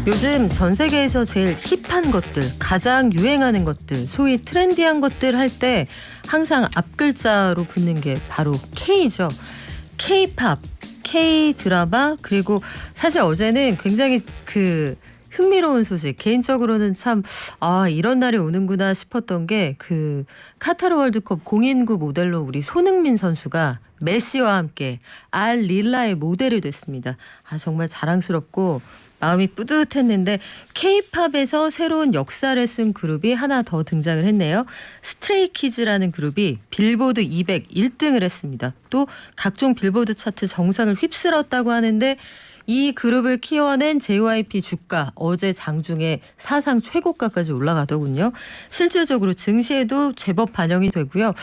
요즘 전 세계에서 제일 힙한 것들, 가장 유행하는 것들, 소위 트렌디한 것들 할 때 항상 앞글자로 붙는 게 바로 K죠. K-팝, K-드라마, 그리고 사실 어제는 굉장히 흥미로운 소식, 개인적으로는 참 이런 날이 오는구나 싶었던 게 카타르 월드컵 공인구 모델로 우리 손흥민 선수가 메시와 함께 알-릴라의 모델이 됐습니다. 정말 자랑스럽고 마음이 뿌듯했는데 K-팝에서 새로운 역사를 쓴 그룹이 하나 더 등장을 했네요. 스트레이키즈라는 그룹이 빌보드 200 1등을 했습니다. 또 각종 빌보드 차트 정상을 휩쓸었다고 하는데 이 그룹을 키워낸 JYP 주가 어제 장중에 사상 최고가까지 올라가더군요. 실질적으로 증시에도 제법 반영이 되고요.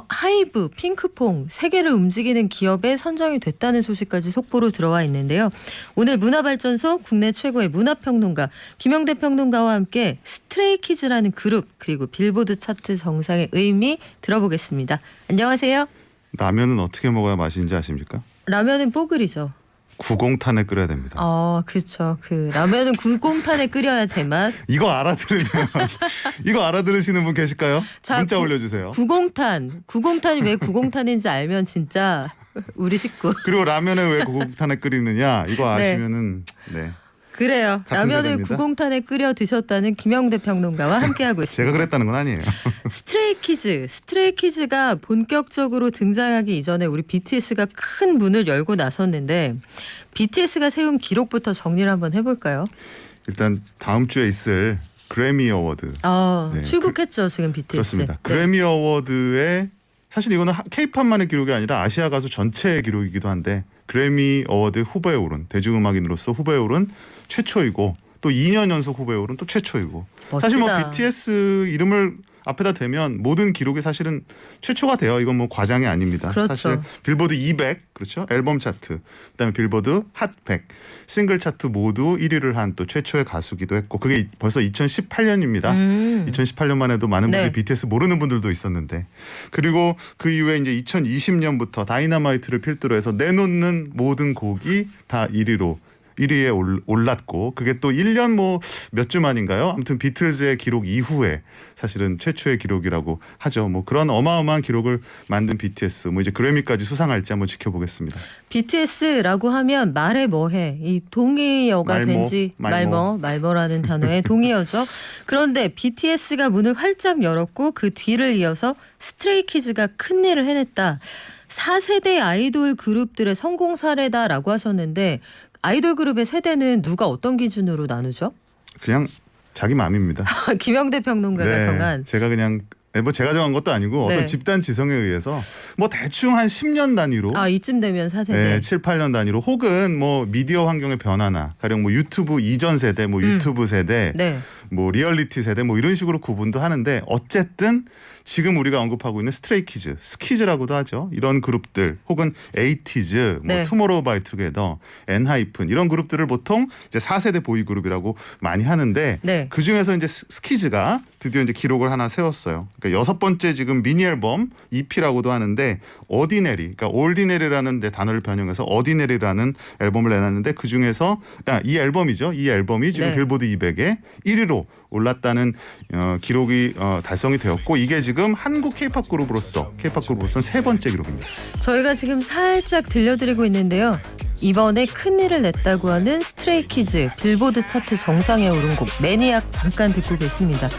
하이브, 핑크퐁 세 개를 움직이는 기업에 선정이 됐다는 소식까지 속보로 들어와 있는데요. 오늘 문화발전소 국내 최고의 문화평론가 김영대 평론가와 함께 스트레이키즈라는 그룹 그리고 빌보드 차트 정상의 의미 들어보겠습니다. 안녕하세요. 라면은 어떻게 먹어야 맛있는지 아십니까? 라면은 뽀글이죠. 구공탄에 끓여야 됩니다. 그렇죠. 라면은 구공탄에 끓여야 제맛. 이거 알아들으시는 분 계실까요? 문자 올려주세요. 구공탄이 왜 구공탄인지 알면 진짜 우리 식구. 그리고 라면을 왜 구공탄에 끓이느냐 이거 아시면은 네. 그래요. 라면을 세대입니다. 구공탄에 끓여 드셨다는 김영대 평론가와 함께하고 있습니다. 제가 그랬다는 건 아니에요. 스트레이키즈가 본격적으로 등장하기 이전에 우리 BTS가 큰 문을 열고 나섰는데 BTS가 세운 기록부터 정리를 한번 해볼까요? 일단 다음 주에 있을 그래미 어워드. 네, 출국했죠 지금 BTS. 그렇습니다. 네. 그래미 어워드에 사실 이거는 K-팝만의 기록이 아니라 아시아 가수 전체의 기록이기도 한데 그래미 어워드 후보에 오른 대중음악인으로서 후보에 오른 최초이고 또 2년 연속 후보에 오른 또 최초이고 멋지다. 사실 BTS 이름을 앞에다 대면 모든 기록이 사실은 최초가 돼요. 이건 과장이 아닙니다. 그렇죠. 사실 빌보드 200 그렇죠. 앨범 차트 그다음에 빌보드 핫 100 싱글 차트 모두 1위를 한 또 최초의 가수기도 했고 그게 벌써 2018년입니다. 2018년만 해도 많은 분들이 BTS 모르는 분들도 있었는데 그리고 그 이후에 이제 2020년부터 다이너마이트를 필두로 해서 내놓는 모든 곡이 다 1위에 올랐고 그게 또 1년 몇 주 만인가요? 아무튼 비틀즈의 기록 이후에 사실은 최초의 기록이라고 하죠. 그런 어마어마한 기록을 만든 BTS 이제 그래미까지 수상할지 한번 지켜보겠습니다. BTS라고 하면 말해 뭐해 이 동의어가 된지 말머라는 단어의 동의어죠. 그런데 BTS가 문을 활짝 열었고 그 뒤를 이어서 스트레이키즈가 큰 일을 해냈다. 4세대 아이돌 그룹들의 성공 사례다라고 하셨는데 아이돌 그룹의 세대는 누가 어떤 기준으로 나누죠? 그냥 자기 마음입니다. 김영대 평론가가 정한. 제가 그냥 제가 정한 것도 아니고 어떤 집단 지성에 의해서 대충 한 10년 단위로 이쯤 되면 4세대. 네, 7, 8년 단위로 혹은 미디어 환경의 변화나 가령 유튜브 이전 세대, 유튜브 세대, 리얼리티 세대 이런 식으로 구분도 하는데 어쨌든 지금 우리가 언급하고 있는 스트레이키즈, 스키즈라고도 하죠. 이런 그룹들 혹은 에이티즈, 투모로우바이투게더, 엔하이픈 이런 그룹들을 보통 이제 4세대 보이 그룹이라고 많이 하는데 그 중에서 이제 스키즈가 드디어 이제 기록을 하나 세웠어요. 그러니까 6번째 지금 미니 앨범 EP라고도 하는데 어디네리, 그러니까 올디네리라는 단어를 변형해서 어디네리라는 앨범을 내놨는데 그 중에서 이 앨범이죠. 이 앨범이 지금 빌보드 200에 1위로 올랐다는 기록이 달성이 되었고 이게 지금 한국 K-팝 그룹으로서는 세 번째 기록입니다. 저희가 지금 살짝 들려드리고 있는데요. 이번에 큰일을 냈다고 하는 스트레이키즈 빌보드 차트 정상에 오른 곡 매니악 잠깐 듣고 계십니다.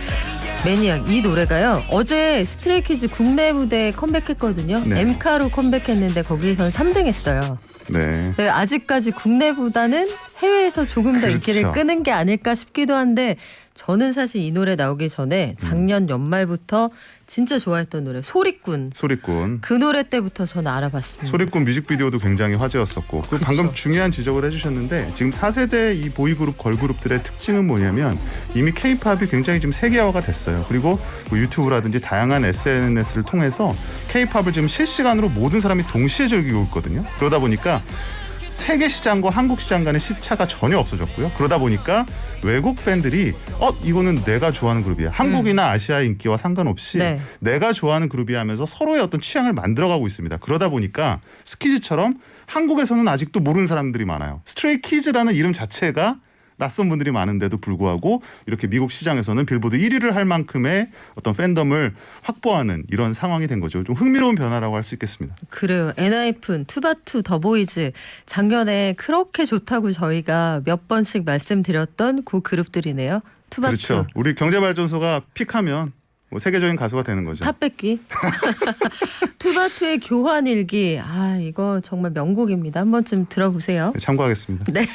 매니악 이 노래가요. 어제 스트레이키즈 국내 무대에 컴백했거든요. 엠카로 컴백했는데 거기선 3등 했어요. 네, 아직까지 국내보다는 해외에서 조금 더 인기를 끄는 게 아닐까 싶기도 한데 저는 사실 이 노래 나오기 전에 작년 연말부터 진짜 좋아했던 노래 소리꾼. 그 노래 때부터 저는 알아봤습니다. 소리꾼 뮤직비디오도 굉장히 화제였었고 방금 중요한 지적을 해주셨는데 지금 4세대 이 보이그룹 걸그룹들의 특징은 뭐냐면 이미 K-팝이 굉장히 지금 세계화가 됐어요. 그리고 유튜브라든지 다양한 SNS를 통해서 K-팝을 지금 실시간으로 모든 사람이 동시에 즐기고 있거든요. 그러다 보니까 세계 시장과 한국 시장 간의 시차가 전혀 없어졌고요. 그러다 보니까 외국 팬들이 이거는 내가 좋아하는 그룹이야. 한국이나 아시아의 인기와 상관없이 내가 좋아하는 그룹이야 하면서 서로의 어떤 취향을 만들어가고 있습니다. 그러다 보니까 스키즈처럼 한국에서는 아직도 모르는 사람들이 많아요. 스트레이키즈라는 이름 자체가 낯선 분들이 많은데도 불구하고 이렇게 미국 시장에서는 빌보드 1위를 할 만큼의 어떤 팬덤을 확보하는 이런 상황이 된 거죠. 좀 흥미로운 변화라고 할 수 있겠습니다. 그래요. 엔하이픈, 투바투, 더보이즈 작년에 그렇게 좋다고 저희가 몇 번씩 말씀드렸던 그 그룹들이네요. 투바투. 그렇죠. 우리 경제발전소가 픽하면 뭐 세계적인 가수가 되는 거죠. 탑백기. 투바투의 교환일기. 아, 이거 정말 명곡입니다. 한 번쯤 들어보세요. 네, 참고하겠습니다. 네.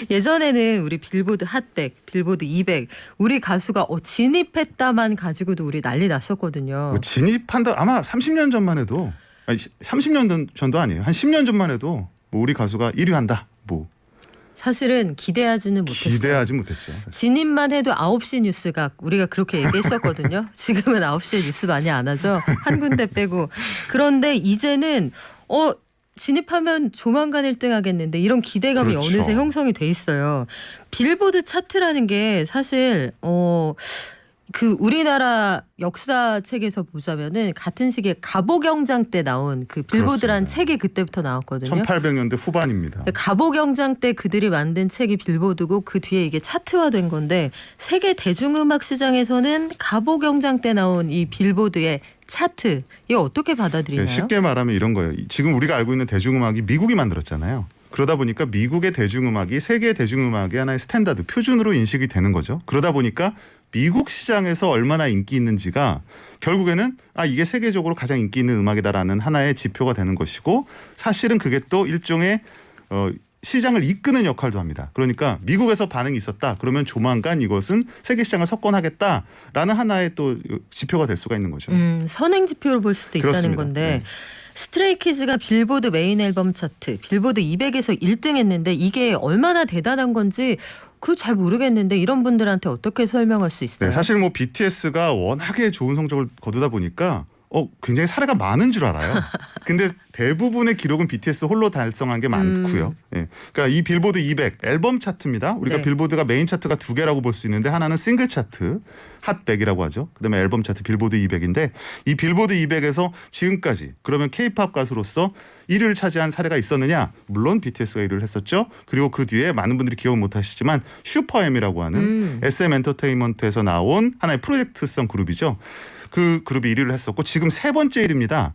예전에는 우리 빌보드 핫100, 빌보드 200 우리 가수가 진입했다만 가지고도 우리 난리 났었거든요. 뭐 진입한다 아마 30년 전만 해도 아니 30년 전도 아니에요. 한 10년 전만 해도 뭐 우리 가수가 1위 한다. 뭐 사실은 기대하지는 못했어요. 기대하지 못했죠. 진입만 해도 9시 뉴스가 우리가 그렇게 얘기했었거든요. 지금은 9시에 뉴스 많이 안 하죠. 한 군데 빼고. 그런데 이제는 진입하면 조만간 1등 하겠는데 이런 기대감이 그렇죠. 어느새 형성이 돼 있어요. 빌보드 차트라는 게 사실 그 우리나라 역사책에서 보자면은 같은 시기에 갑오경장 때 나온 그 빌보드란 그렇습니다. 책이 그때부터 나왔거든요. 1800년대 후반입니다. 갑오경장 때 그들이 만든 책이 빌보드고 그 뒤에 이게 차트화된 건데 세계 대중음악 시장에서는 갑오경장 때 나온 이 빌보드의 차트 이거 어떻게 받아들이나요? 쉽게 말하면 이런 거예요. 지금 우리가 알고 있는 대중음악이 미국이 만들었잖아요. 그러다 보니까 미국의 대중음악이 세계 대중음악의 하나의 스탠다드, 표준으로 인식이 되는 거죠. 그러다 보니까 미국 시장에서 얼마나 인기 있는지가 결국에는 이게 세계적으로 가장 인기 있는 음악이다라는 하나의 지표가 되는 것이고 사실은 그게 또 일종의 시장을 이끄는 역할도 합니다. 그러니까 미국에서 반응이 있었다. 그러면 조만간 이것은 세계 시장을 석권하겠다라는 하나의 또 지표가 될 수가 있는 거죠. 선행 지표로 볼 수도 있다는 그렇습니다. 건데 네. 스트레이키즈가 빌보드 메인 앨범 차트, 빌보드 200에서 1등했는데 이게 얼마나 대단한 건지 그거 잘 모르겠는데 이런 분들한테 어떻게 설명할 수 있어요? 네, 사실 뭐 BTS가 워낙에 좋은 성적을 거두다 보니까 굉장히 사례가 많은 줄 알아요. 근데 대부분의 기록은 BTS 홀로 달성한 게 많고요. 예. 그러니까 이 빌보드 200 앨범 차트입니다. 우리가 네. 빌보드가 메인 차트가 두 개라고 볼 수 있는데 하나는 싱글 차트 핫 100이라고 하죠. 그다음에 앨범 차트 빌보드 200인데 이 빌보드 200에서 지금까지 그러면 K-팝 가수로서 1위를 차지한 사례가 있었느냐? 물론 BTS가 1위를 했었죠. 그리고 그 뒤에 많은 분들이 기억 못 하시지만 슈퍼엠이라고 하는 SM 엔터테인먼트에서 나온 하나의 프로젝트성 그룹이죠. 그 그룹이 1위를 했었고 지금 세 번째 1위입니다.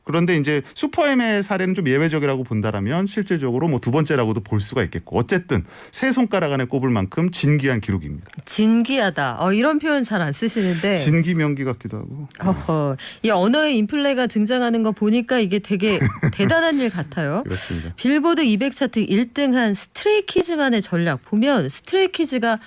그런데 이제 슈퍼엠의 사례는 좀 예외적이라고 본다라면 실질적으로 뭐 두 번째라고도 볼 수가 있겠고 어쨌든 세 손가락 안에 꼽을 만큼 진기한 기록입니다. 진기하다. 이런 표현 잘 안 쓰시는데. 진기명기 같기도 하고. 어허, 이 언어의 인플레가 등장하는 거 보니까 이게 되게 대단한 일 같아요. 그렇습니다. 빌보드 200 차트 1등한 스트레이키즈만의 전략 보면 스트레이키즈가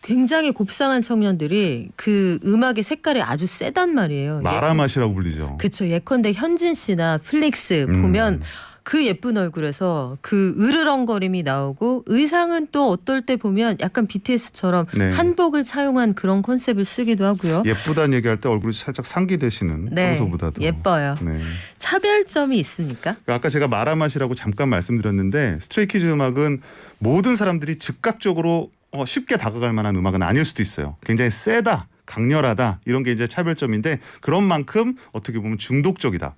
굉장히 곱상한 청년들이 그 음악의 색깔이 아주 세단 말이에요. 마라맛이라고 불리죠. 그렇죠. 예컨대 현진 씨나 플릭스 보면 그 예쁜 얼굴에서 그 으르렁거림이 나오고 의상은 또 어떨 때 보면 약간 BTS처럼 네. 한복을 차용한 그런 컨셉을 쓰기도 하고요. 예쁘다는 얘기할 때 얼굴이 살짝 상기되시는 네, 평소보다도. 예뻐요. 네. 차별점이 있습니까? 아까 제가 마라맛이라고 잠깐 말씀드렸는데 스트레이키즈 음악은 모든 사람들이 즉각적으로 쉽게 다가갈 만한 음악은 아닐 수도 있어요. 굉장히 세다, 강렬하다 이런 게 이제 차별점인데 그런 만큼 어떻게 보면 중독적이다.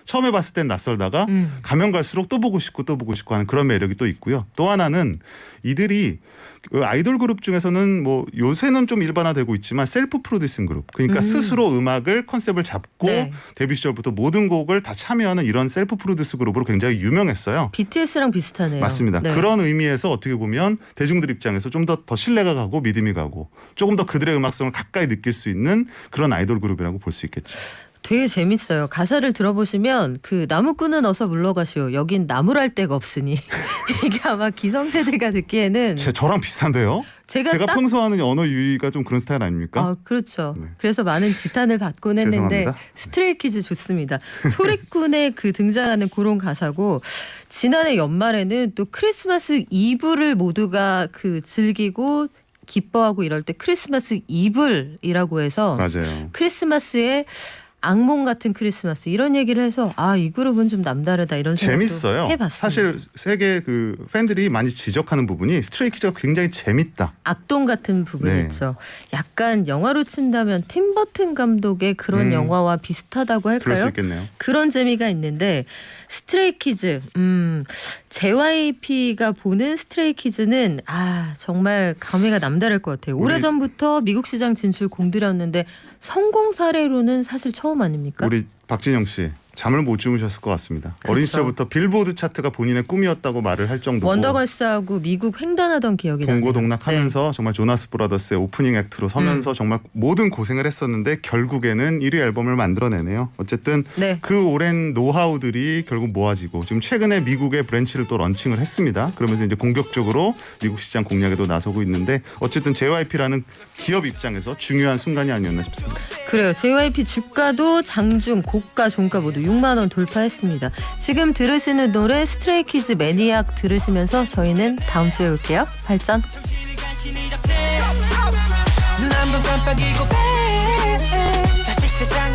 처음에 봤을 땐 낯설다가 가면 갈수록 또 보고 싶고 또 보고 싶고 하는 그런 매력이 또 있고요. 또 하나는 이들이 그 아이돌 그룹 중에서는 뭐 요새는 좀 일반화되고 있지만 셀프 프로듀싱 그룹 그러니까 스스로 음악을 컨셉을 잡고 네. 데뷔 시절부터 모든 곡을 다 참여하는 이런 셀프 프로듀스 그룹으로 굉장히 유명했어요. BTS랑 비슷하네요. 맞습니다. 네. 그런 의미에서 어떻게 보면 대중들 입장에서 좀 더 신뢰가 가고 믿음이 가고 조금 더 그들의 음악성을 가까이 느낄 수 있는 그런 아이돌 그룹이라고 볼 수 있겠죠. 되게 재밌어요. 가사를 들어보시면 그 나무꾼은 어서 물러가시오. 여긴 나무랄 데가 없으니. 이게 아마 기성세대가 듣기에는 저랑 비슷한데요. 제가 딱 평소 하는 언어 유희가 좀 그런 스타일 아닙니까? 그렇죠. 네. 그래서 많은 지탄을 받곤 했는데 죄송합니다. 스트레이키즈 좋습니다. 소리꾼의 그 등장하는 그런 가사고 지난해 연말에는 또 크리스마스 이브를 모두가 그 즐기고 기뻐하고 이럴 때 크리스마스 이블이라고 해서 맞아요. 크리스마스에 악몽 같은 크리스마스 이런 얘기를 해서 이 그룹은 좀 남다르다 이런 생각도 재밌어요. 해봤습니다. 사실 세계 그 팬들이 많이 지적하는 부분이 스트레이키즈가 굉장히 재밌다. 악동 같은 부분이 네. 있죠. 약간 영화로 친다면 팀 버튼 감독의 그런 영화와 비슷하다고 할까요? 그럴 수 있겠네요. 그런 재미가 있는데 스트레이키즈, JYP가 보는 스트레이키즈는 정말 감회가 남다를 것 같아요. 오래전부터 미국 시장 진출 공들였는데 성공 사례로는 사실 처음 아닙니까? 우리 박진영 씨 잠을 못 주무셨을 것 같습니다. 그렇죠. 어린 시절부터 빌보드 차트가 본인의 꿈이었다고 말을 할 정도고 원더걸스하고 미국 횡단하던 기억이 나네요. 동고동락하면서 정말 조나스 브라더스의 오프닝 액트로 서면서 정말 모든 고생을 했었는데 결국에는 1위 앨범을 만들어내네요. 어쨌든 그 오랜 노하우들이 결국 모아지고 지금 최근에 미국의 브랜치를 또 런칭을 했습니다. 그러면서 이제 공격적으로 미국 시장 공략에도 나서고 있는데 어쨌든 JYP라는 기업 입장에서 중요한 순간이 아니었나 싶습니다. 그래요. JYP 주가도 장중, 고가, 종가 모두 6만 원 돌파했습니다. 지금 들으시는 노래 스트레이키즈 매니악 들으시면서 저희는 다음 주에 올게요. 발전. 눈 한 번 깜빡이고 다시 세상에